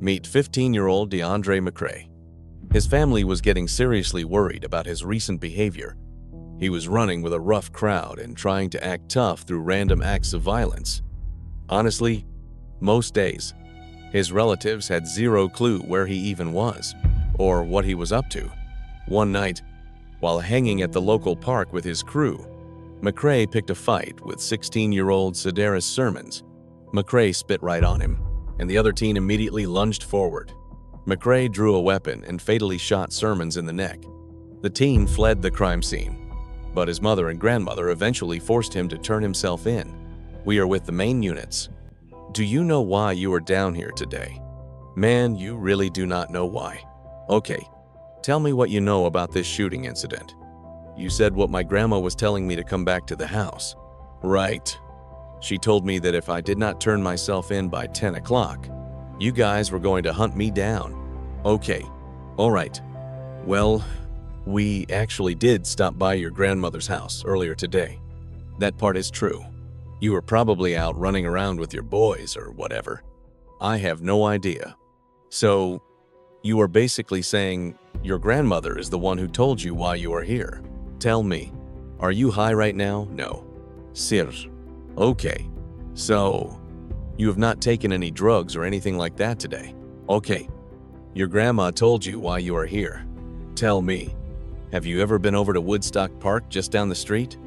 Meet 15-year-old DeAndre McCrae. His family was getting seriously worried about his recent behavior. He was running with a rough crowd and trying to act tough through random acts of violence. Honestly, most days, his relatives had zero clue where he even was or what he was up to. One night, while hanging at the local park with his crew, McCrae picked a fight with 16-year-old Sedaris Sermons. McCrae spit right on him, and the other teen immediately lunged forward. McCrae drew a weapon and fatally shot Sermons in the neck. The teen fled the crime scene, but his mother and grandmother eventually forced him to turn himself in. We are with the main units. Do you know why you are down here today? Man, you really do not know why. Okay, tell me what you know about this shooting incident. You said what my grandma was telling me to come back to the house. Right. She told me that if I did not turn myself in by 10 o'clock, you guys were going to hunt me down. Okay, all right. Well, we actually did stop by your grandmother's house earlier today. That part is true. You were probably out running around with your boys or whatever. I have no idea. So, you are basically saying your grandmother is the one who told you why you are here. Tell me, are you high right now? No. Sir. Okay. So, you have not taken any drugs or anything like that today. Okay. Your grandma told you why you are here. Tell me, have you ever been over to Woodstock Park just down the street?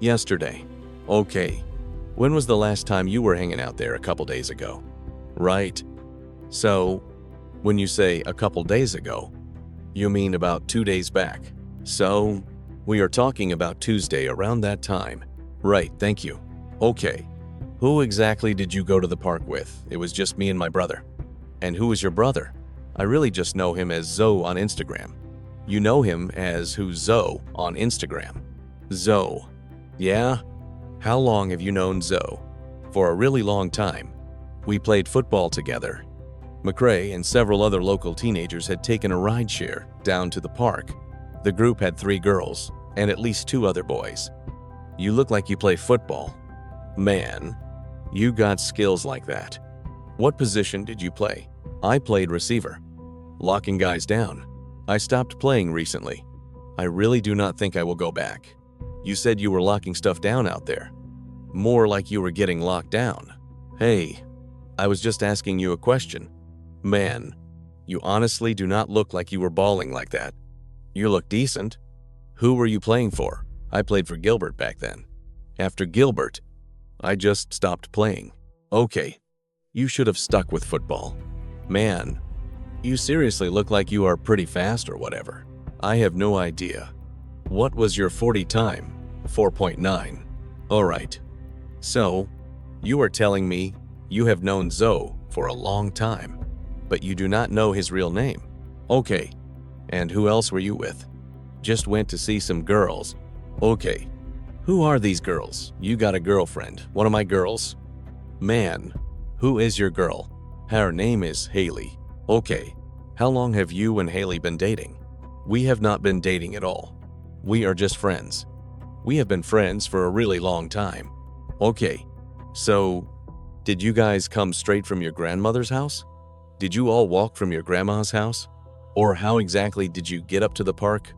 Yesterday. Okay. When was the last time you were hanging out there? A couple days ago. Right. So, when you say a couple days ago, you mean about 2 days back. So, we are talking about Tuesday around that time. Right, thank you. Okay. Who exactly did you go to the park with? It was just me and my brother. And who is your brother? I really just know him as Zoe on Instagram. You know him as who's Zoe on Instagram. Zoe. Yeah? How long have you known Zoe? For a really long time. We played football together. McCrae and several other local teenagers had taken a rideshare down to the park. The group had 3 girls and at least 2 other boys. You look like you play football. Man, you got skills like that. What position did you play? I played receiver. Locking guys down. I stopped playing recently. I really do not think I will go back. You said you were locking stuff down out there. More like you were getting locked down. Hey, I was just asking you a question. Man, you honestly do not look like you were balling like that. You look decent. Who were you playing for? I played for Gilbert back then. After Gilbert, I just stopped playing. Okay, you should have stuck with football. Man, you seriously look like you are pretty fast or whatever. I have no idea. What was your 40 time? 4.9. Alright. So, you are telling me you have known Zoe for a long time, but you do not know his real name. Okay. And who else were you with? Just went to see some girls. Okay. Who are these girls? You got a girlfriend. One of my girls? Man, who is your girl? Her name is Haley. Okay. How long have you and Haley been dating? We have not been dating at all. We are just friends. We have been friends for a really long time. Okay. So, did you guys come straight from your grandmother's house? Did you all walk from your grandma's house? Or how exactly did you get up to the park?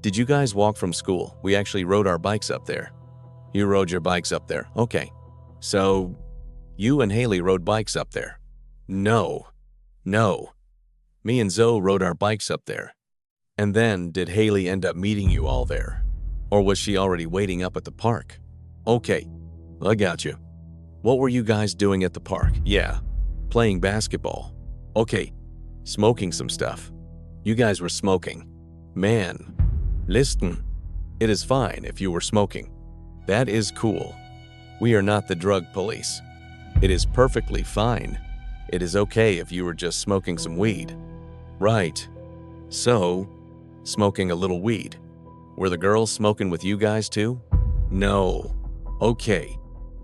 Did you guys walk from school? We actually rode our bikes up there. You rode your bikes up there. Okay. So, you and Haley rode bikes up there? No. Me and Zoe rode our bikes up there. And then, did Haley end up meeting you all there? Or was she already waiting up at the park? Okay, I got you. What were you guys doing at the park? Yeah, playing basketball. Okay, smoking some stuff. You guys were smoking. Man, listen, it is fine if you were smoking. That is cool. We are not the drug police. It is perfectly fine. It is okay if you were just smoking some weed. Right. So, smoking a little weed. Were the girls smoking with you guys too? No. Okay.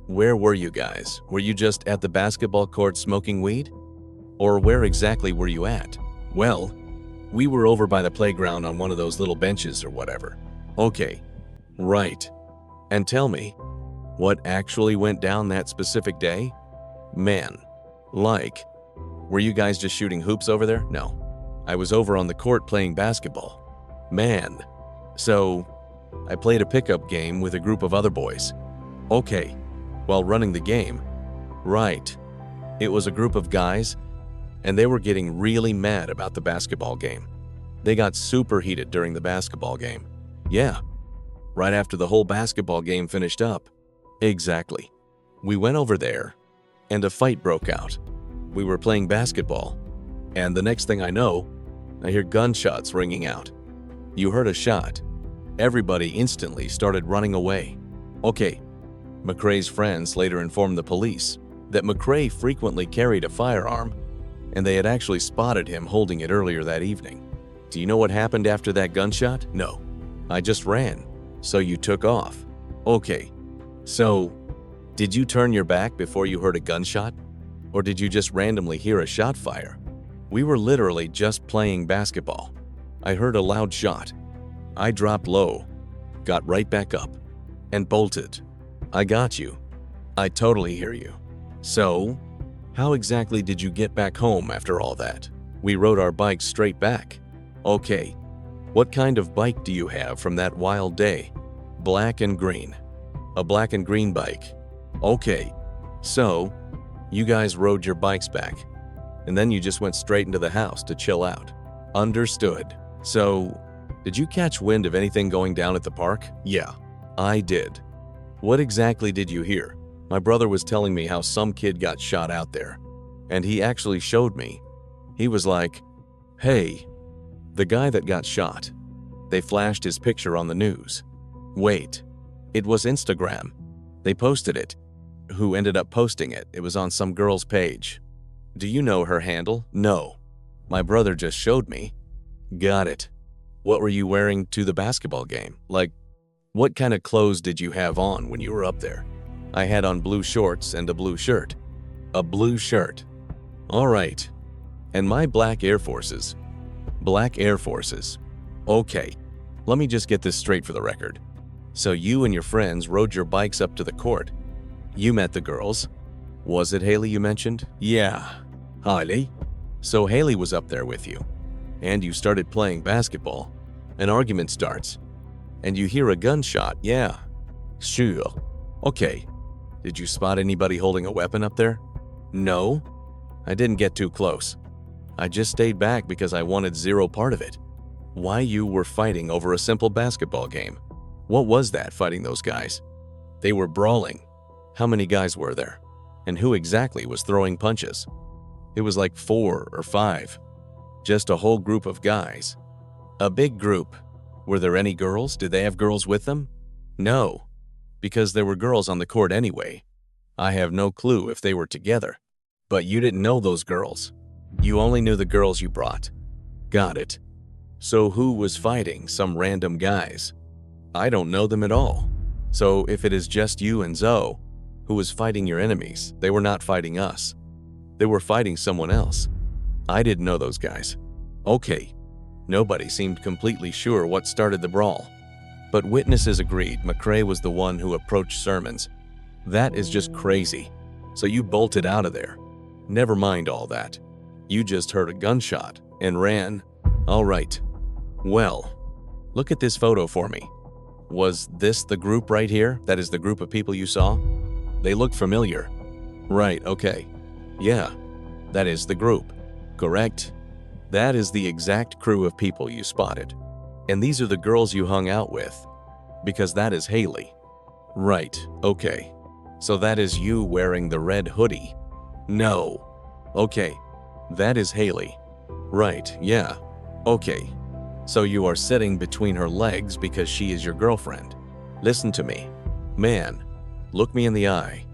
Where were you guys? Were you just at the basketball court smoking weed? Or where exactly were you at? Well, we were over by the playground on one of those little benches or whatever. Okay. Right. And tell me, what actually went down that specific day? Man, like, Were you guys just shooting hoops over there? No. I was over on the court playing basketball. Man. So, I played a pickup game with a group of other boys. Okay. While running the game. Right. It was a group of guys, and they were getting really mad about the basketball game. They got super heated during the basketball game. Yeah. Right after the whole basketball game finished up. Exactly. We went over there, and a fight broke out. We were playing basketball, and the next thing I know, I hear gunshots ringing out. You heard a shot. Everybody instantly started running away. Okay. McCrae's friends later informed the police that McCrae frequently carried a firearm, and they had actually spotted him holding it earlier that evening. Do you know what happened after that gunshot? No. I just ran. So you took off. Okay. So, did you turn your back before you heard a gunshot? Or did you just randomly hear a shot fire? We were literally just playing basketball. I heard a loud shot. I dropped low, got right back up, and bolted. I got you. I totally hear you. So, how exactly did you get back home after all that? We rode our bikes straight back. Okay. What kind of bike do you have from that wild day? Black and green. A black and green bike. Okay. So, you guys rode your bikes back, and then you just went straight into the house to chill out. Understood. So, did you catch wind of anything going down at the park? Yeah, I did. What exactly did you hear? My brother was telling me how some kid got shot out there, and he actually showed me. He was like, hey, the guy that got shot. They flashed his picture on the news. Wait, it was Instagram. They posted it. Who ended up posting it? It was on some girl's page. Do you know her handle? No. My brother just showed me. Got it. What were you wearing to the basketball game? Like, what kind of clothes did you have on when you were up there? I had on blue shorts and a blue shirt. A blue shirt. All right. And my black Air Forces. Black Air Forces. Okay. Let me just get this straight for the record. So you and your friends rode your bikes up to the court. You met the girls. Was it Haley you mentioned? Yeah. Haley? So Haley was up there with you. And you started playing basketball. An argument starts. And you hear a gunshot. Yeah. Sure. Okay. Did you spot anybody holding a weapon up there? No. I didn't get too close. I just stayed back because I wanted zero part of it. Why you were fighting over a simple basketball game? What was that, fighting those guys? They were brawling. How many guys were there? And who exactly was throwing punches? It was like 4 or 5. Just a whole group of guys. A big group. Were there any girls? Did they have girls with them? No, because there were girls on the court anyway. I have no clue if they were together. But you didn't know those girls. You only knew the girls you brought. Got it. So who was fighting? Some random guys. I don't know them at all. So if it is just you and Zoe, who was fighting your enemies, they were not fighting us. They were fighting someone else. I didn't know those guys. Okay. Nobody seemed completely sure what started the brawl. But witnesses agreed McCrae was the one who approached Sermons. That is just crazy. So you bolted out of there. Never mind all that. You just heard a gunshot and ran. All right. Well, look at this photo for me. Was this the group right here? That is the group of people you saw? They look familiar. Right, okay. Yeah, that is the group. Correct. That is the exact crew of people you spotted. And these are the girls you hung out with. Because that is Haley. Right, okay. So that is you wearing the red hoodie. No. Okay, that is Haley. Right, yeah. Okay. So you are sitting between her legs because she is your girlfriend. Listen to me. Man, look me in the eye.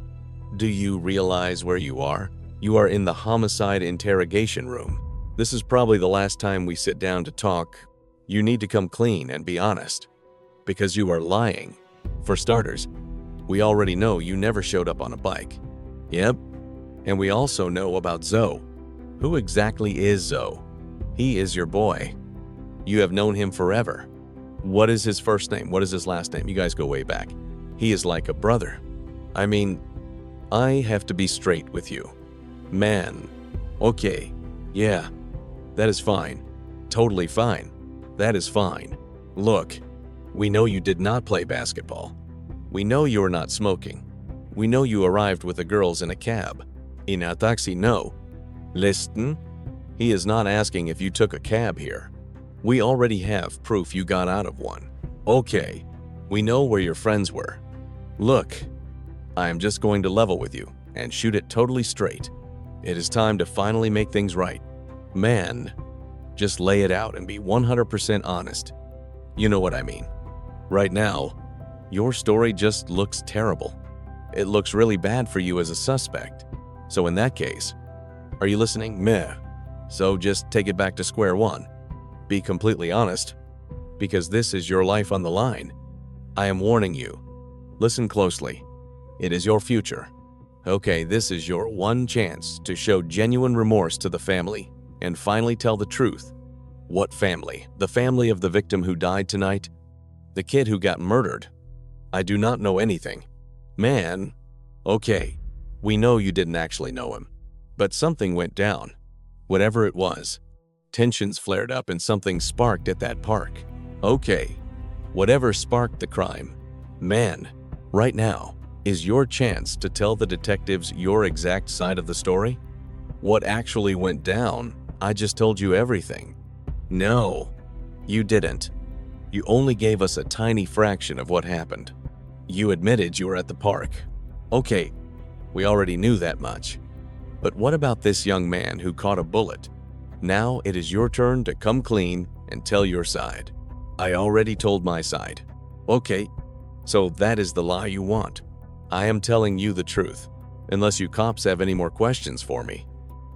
Do you realize where you are? You are in the homicide interrogation room. This is probably the last time we sit down to talk. You need to come clean and be honest. Because you are lying. For starters, we already know you never showed up on a bike. Yep. And we also know about Zoe. Who exactly is Zoe? He is your boy. You have known him forever. What is his first name? What is his last name? You guys go way back. He is like a brother. I mean, I have to be straight with you. Man, Okay, yeah, that is fine. Totally fine. That is fine. Look, we know you did not play basketball. We know you are not smoking. We know you arrived with the girls in a cab. In a taxi, no. Listen, he is not asking if you took a cab here. We already have proof you got out of one. Okay, we know where your friends were. Look, I am just going to level with you and shoot it totally straight. It is time to finally make things right. Man, just lay it out and be 100% honest. You know what I mean. Right now, your story just looks terrible. It looks really bad for you as a suspect. So in that case, are you listening? Meh. So just take it back to square one. Be completely honest, because this is your life on the line. I am warning you. Listen closely. It is your future. Okay, this is your one chance to show genuine remorse to the family and finally tell the truth. What family? The family of the victim who died tonight? The kid who got murdered? I do not know anything. Man, okay, we know you didn't actually know him, but something went down. Whatever it was, tensions flared up and something sparked at that park. Okay, whatever sparked the crime. Man, right now is your chance to tell the detectives your exact side of the story. What actually went down? I just told you everything. No, you didn't. You only gave us a tiny fraction of what happened. You admitted you were at the park. Okay, we already knew that much. But what about this young man who caught a bullet? Now it is your turn to come clean and tell your side. I already told my side. Okay, so that is the lie you want. I am telling you the truth, unless you cops have any more questions for me.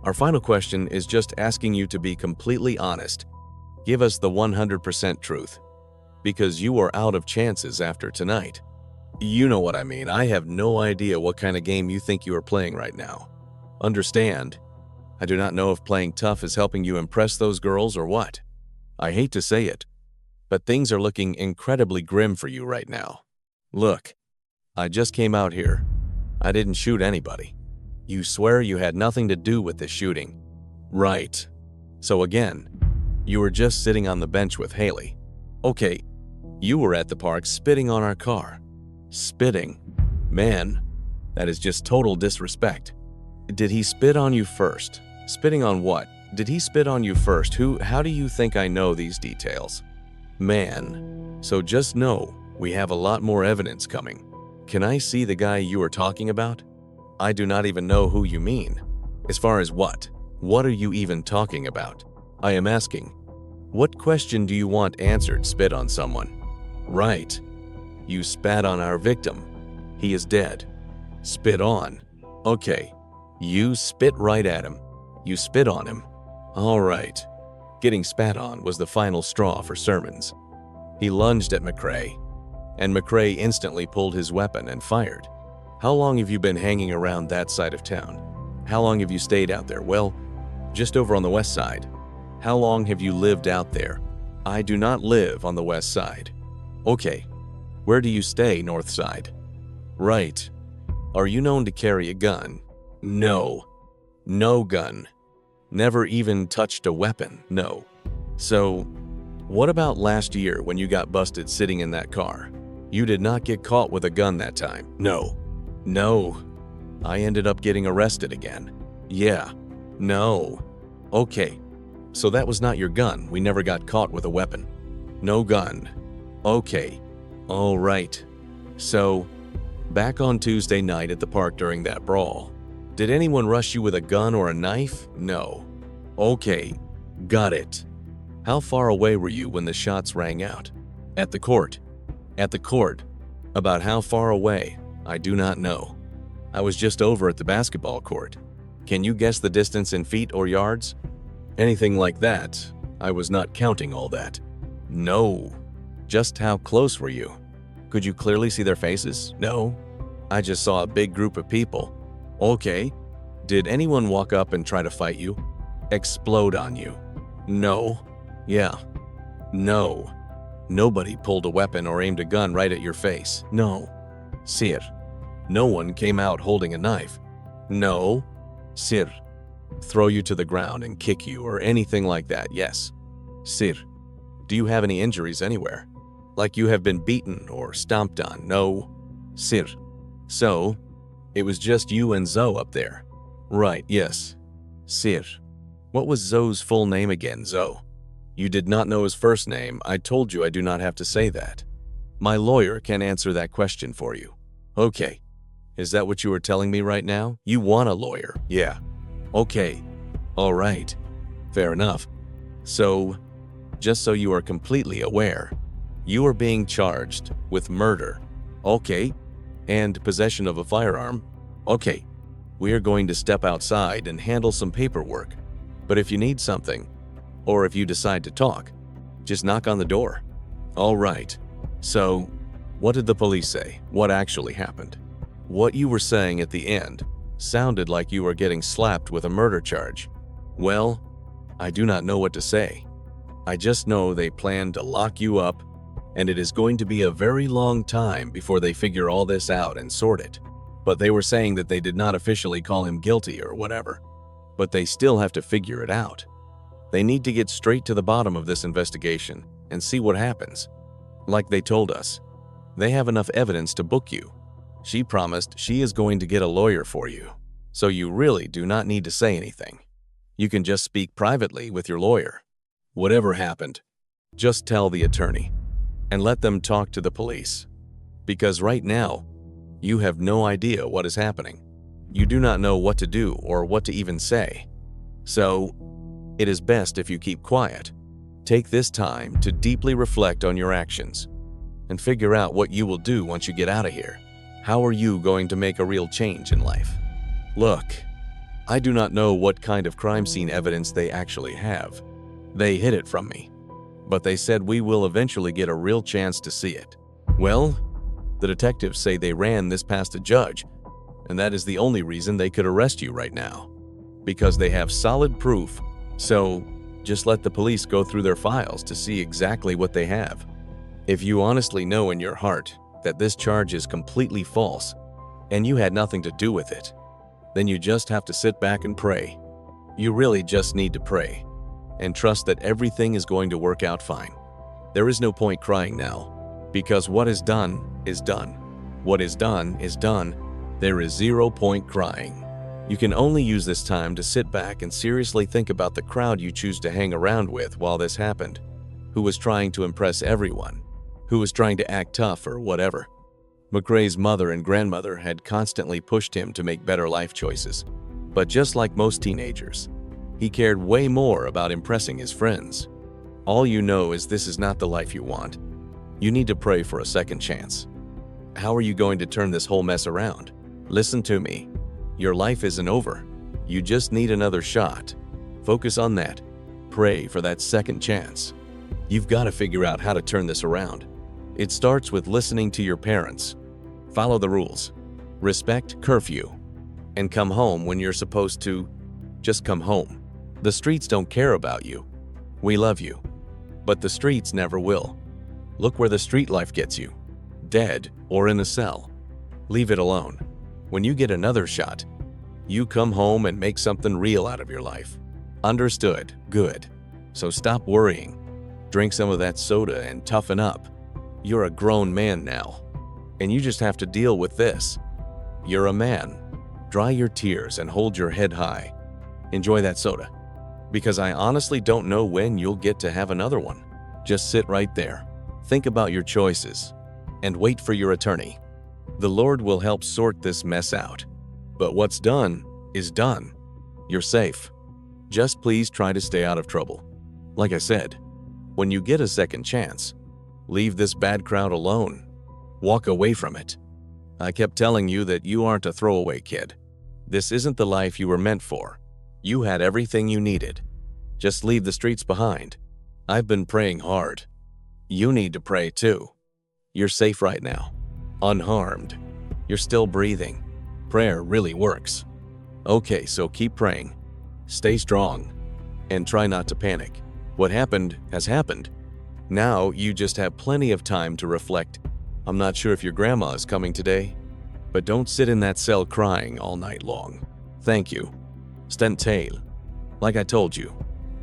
Our final question is just asking you to be completely honest. Give us the 100% truth, because you are out of chances after tonight. You know what I mean. I have no idea what kind of game you think you are playing right now. Understand, I do not know if playing tough is helping you impress those girls or what. I hate to say it, but things are looking incredibly grim for you right now. Look, I just came out here. I didn't shoot anybody. You swear you had nothing to do with this shooting. Right. So again, you were just sitting on the bench with Haley. Okay, you were at the park spitting on our car. Spitting? Man, that is just total disrespect. Did he spit on you first? Spitting on what? Did he spit on you first? How do you think I know these details? Man, so just know we have a lot more evidence coming. Can I see the guy you are talking about? I do not even know who you mean. As far as what? What are you even talking about? I am asking. What question do you want answered? Spit on someone. Right. You spat on our victim. He is dead. Spit on. Okay. You spit right at him. You spit on him. All right. Getting spat on was the final straw for Sermons. He lunged at McCrae, and McCrae instantly pulled his weapon and fired. How long have you been hanging around that side of town? How long have you stayed out there? Well, just over on the west side. How long have you lived out there? I do not live on the west side. Okay. Where do you stay, north side? Right. Are you known to carry a gun? No. No gun. Never even touched a weapon? No. So, what about last year when you got busted sitting in that car? You did not get caught with a gun that time? No. No. I ended up getting arrested again. Yeah. No. Okay. So that was not your gun. We never got caught with a weapon. No gun. Okay. All right. So, back on Tuesday night at the park during that brawl, did anyone rush you with a gun or a knife? No. Okay. Got it. How far away were you when the shots rang out? At the court. At the court. About how far away? I do not know. I was just over at the basketball court. Can you guess the distance in feet or yards? Anything like that. I was not counting all that. No. Just how close were you? Could you clearly see their faces? No. I just saw a big group of people. Okay. Did anyone walk up and try to fight you? Explode on you? No. Yeah. No. Nobody pulled a weapon or aimed a gun right at your face. No. Sir. No one came out holding a knife. No. Sir. throw you to the ground and kick you or anything like that, yes. Sir, do you have any injuries anywhere? Like you have been beaten or stomped on? No. Sir. So, it was just you and Zoe up there. Right, yes. Sir. What was Zoe's full name again, Zoe? You did not know his first name. I told you I do not have to say that. My lawyer can answer that question for you. Okay. Is that what you are telling me right now? You want a lawyer? Yeah. Okay. All right. Fair enough. So, just so you are completely aware, you are being charged with murder. Okay. And possession of a firearm. Okay. We are going to step outside and handle some paperwork. But if you need something, or if you decide to talk, just knock on the door. All right. So, what did the police say? What actually happened? What you were saying at the end sounded like you were getting slapped with a murder charge. Well, I do not know what to say. I just know they plan to lock you up, and it is going to be a very long time before they figure all this out and sort it. But they were saying that they did not officially call him guilty or whatever. But they still have to figure it out. They need to get straight to the bottom of this investigation and see what happens. Like they told us, they have enough evidence to book you. She promised she is going to get a lawyer for you. So you really do not need to say anything. You can just speak privately with your lawyer. Whatever happened, just tell the attorney and let them talk to the police. Because right now, you have no idea what is happening. You do not know what to do or what to even say. So, it is best if you keep quiet. Take this time to deeply reflect on your actions and figure out what you will do once you get out of here. How are you going to make a real change in life? Look, I do not know what kind of crime scene evidence they actually have. They hid it from me, but they said we will eventually get a real chance to see it. Well, the detectives say they ran this past a judge, and that is the only reason they could arrest you right now, because they have solid proof. So, just let the police go through their files to see exactly what they have. If you honestly know in your heart that this charge is completely false and you had nothing to do with it, then you just have to sit back and pray. You really just need to pray and trust that everything is going to work out fine. There is no point crying now, because what is done is done. What is done is done. There is 0 point crying. You can only use this time to sit back and seriously think about the crowd you choose to hang around with while this happened, who was trying to impress everyone, who was trying to act tough or whatever. McRae's mother and grandmother had constantly pushed him to make better life choices. But just like most teenagers, he cared way more about impressing his friends. All you know is this is not the life you want. You need to pray for a second chance. How are you going to turn this whole mess around? Listen to me. Your life isn't over. You just need another shot. Focus on that. Pray for that second chance. You've got to figure out how to turn this around. It starts with listening to your parents. Follow the rules. Respect curfew. And come home when you're supposed to. Just come home. The streets don't care about you. We love you. But the streets never will. Look where the street life gets you. Dead or in a cell. Leave it alone. When you get another shot, you come home and make something real out of your life. Understood? Good. So stop worrying. Drink some of that soda and toughen up. You're a grown man now, and you just have to deal with this. You're a man. Dry your tears and hold your head high. Enjoy that soda, because I honestly don't know when you'll get to have another one. Just sit right there. Think about your choices, and wait for your attorney. The Lord will help sort this mess out. But what's done is done. You're safe. Just please try to stay out of trouble. Like I said, when you get a second chance, leave this bad crowd alone. Walk away from it. I kept telling you that you aren't a throwaway kid. This isn't the life you were meant for. You had everything you needed. Just leave the streets behind. I've been praying hard. You need to pray too. You're safe right now. Unharmed. You're still breathing. Prayer really works. Okay, so keep praying. Stay strong. And try not to panic. What happened has happened. Now you just have plenty of time to reflect. I'm not sure if your grandma is coming today, but don't sit in that cell crying all night long. Thank you. Sten tail. Like I told you,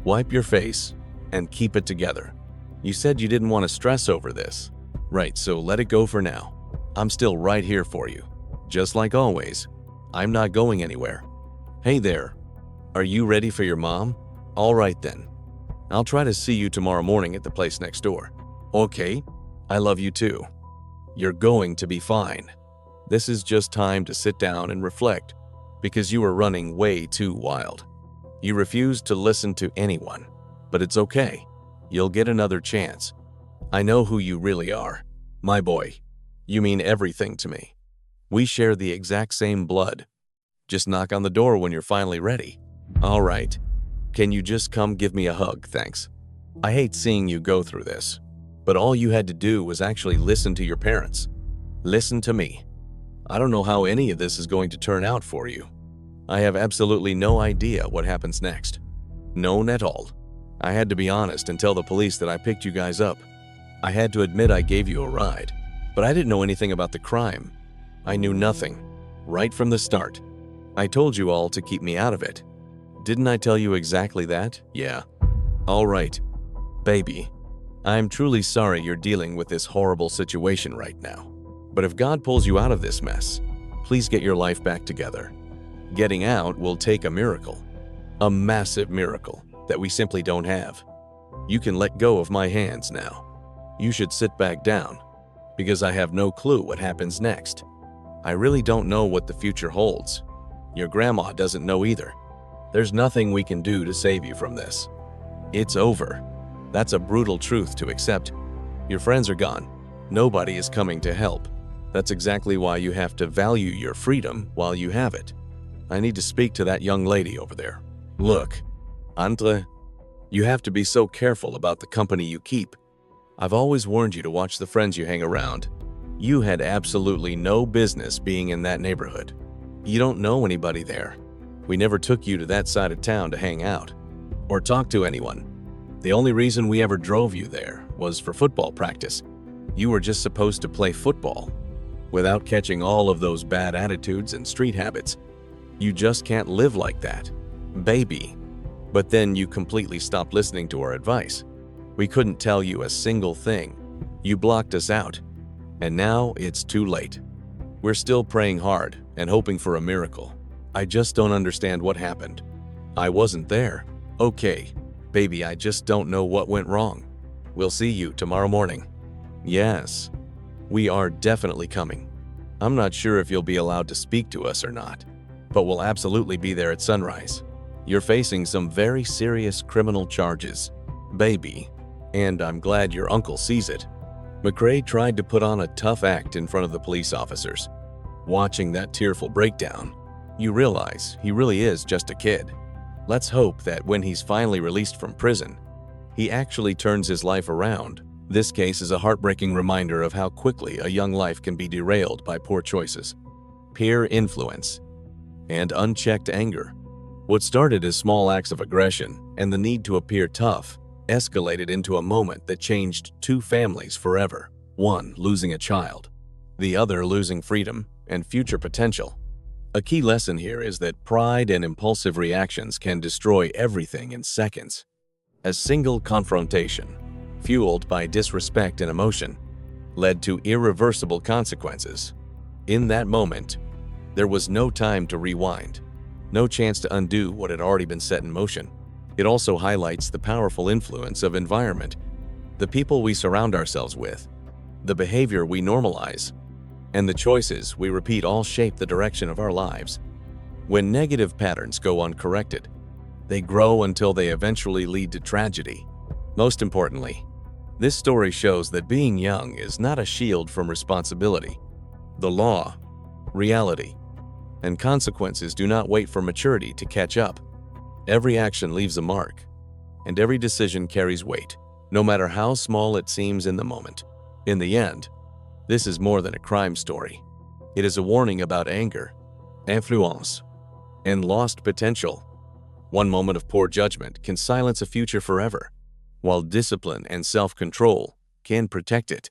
wipe your face and keep it together. You said you didn't want to stress over this. Right, so let it go for now. I'm still right here for you. Just like always, I'm not going anywhere. Hey there, are you ready for your mom? All right then. I'll try to see you tomorrow morning at the place next door. Okay, I love you too. You're going to be fine. This is just time to sit down and reflect, because you were running way too wild. You refused to listen to anyone, but it's okay. You'll get another chance. I know who you really are. My boy, you mean everything to me. We share the exact same blood. Just knock on the door when you're finally ready. All right. Can you just come give me a hug, thanks? I hate seeing you go through this, but all you had to do was actually listen to your parents. Listen to me. I don't know how any of this is going to turn out for you. I have absolutely no idea what happens next. None at all. I had to be honest and tell the police that I picked you guys up. I had to admit I gave you a ride, but I didn't know anything about the crime. I knew nothing, right from the start. I told you all to keep me out of it. Didn't I tell you exactly that? Yeah. All right. Baby, I'm truly sorry you're dealing with this horrible situation right now. But if God pulls you out of this mess, please get your life back together. Getting out will take a miracle. A massive miracle that we simply don't have. You can let go of my hands now. You should sit back down, because I have no clue what happens next. I really don't know what the future holds. Your grandma doesn't know either. There's nothing we can do to save you from this. It's over. That's a brutal truth to accept. Your friends are gone. Nobody is coming to help. That's exactly why you have to value your freedom while you have it. I need to speak to that young lady over there. Look, Andre, you have to be so careful about the company you keep. I've always warned you to watch the friends you hang around. You had absolutely no business being in that neighborhood. You don't know anybody there. We never took you to that side of town to hang out or talk to anyone. The only reason we ever drove you there was for football practice. You were just supposed to play football without catching all of those bad attitudes and street habits. You just can't live like that, baby. But then you completely stopped listening to our advice. We couldn't tell you a single thing. You blocked us out. And now it's too late. We're still praying hard and hoping for a miracle. I just don't understand what happened. I wasn't there. Okay, baby, I just don't know what went wrong. We'll see you tomorrow morning. Yes, we are definitely coming. I'm not sure if you'll be allowed to speak to us or not, but we'll absolutely be there at sunrise. You're facing some very serious criminal charges, baby, and I'm glad your uncle sees it. McRae tried to put on a tough act in front of the police officers. Watching that tearful breakdown, you realize he really is just a kid. Let's hope that when he's finally released from prison, he actually turns his life around. This case is a heartbreaking reminder of how quickly a young life can be derailed by poor choices, peer influence, and unchecked anger. What started as small acts of aggression and the need to appear tough escalated into a moment that changed two families forever. One losing a child, the other losing freedom and future potential. A key lesson here is that pride and impulsive reactions can destroy everything in seconds. A single confrontation, fueled by disrespect and emotion, led to irreversible consequences. In that moment, there was no time to rewind, no chance to undo what had already been set in motion. It also highlights the powerful influence of environment, the people we surround ourselves with, the behavior we normalize, and the choices we repeat all shape the direction of our lives. When negative patterns go uncorrected, they grow until they eventually lead to tragedy. Most importantly, this story shows that being young is not a shield from responsibility. The law, reality, and consequences do not wait for maturity to catch up. Every action leaves a mark, and every decision carries weight, no matter how small it seems in the moment. In the end, this is more than a crime story. It is a warning about anger, influence, and lost potential. One moment of poor judgment can silence a future forever, while discipline and self-control can protect it.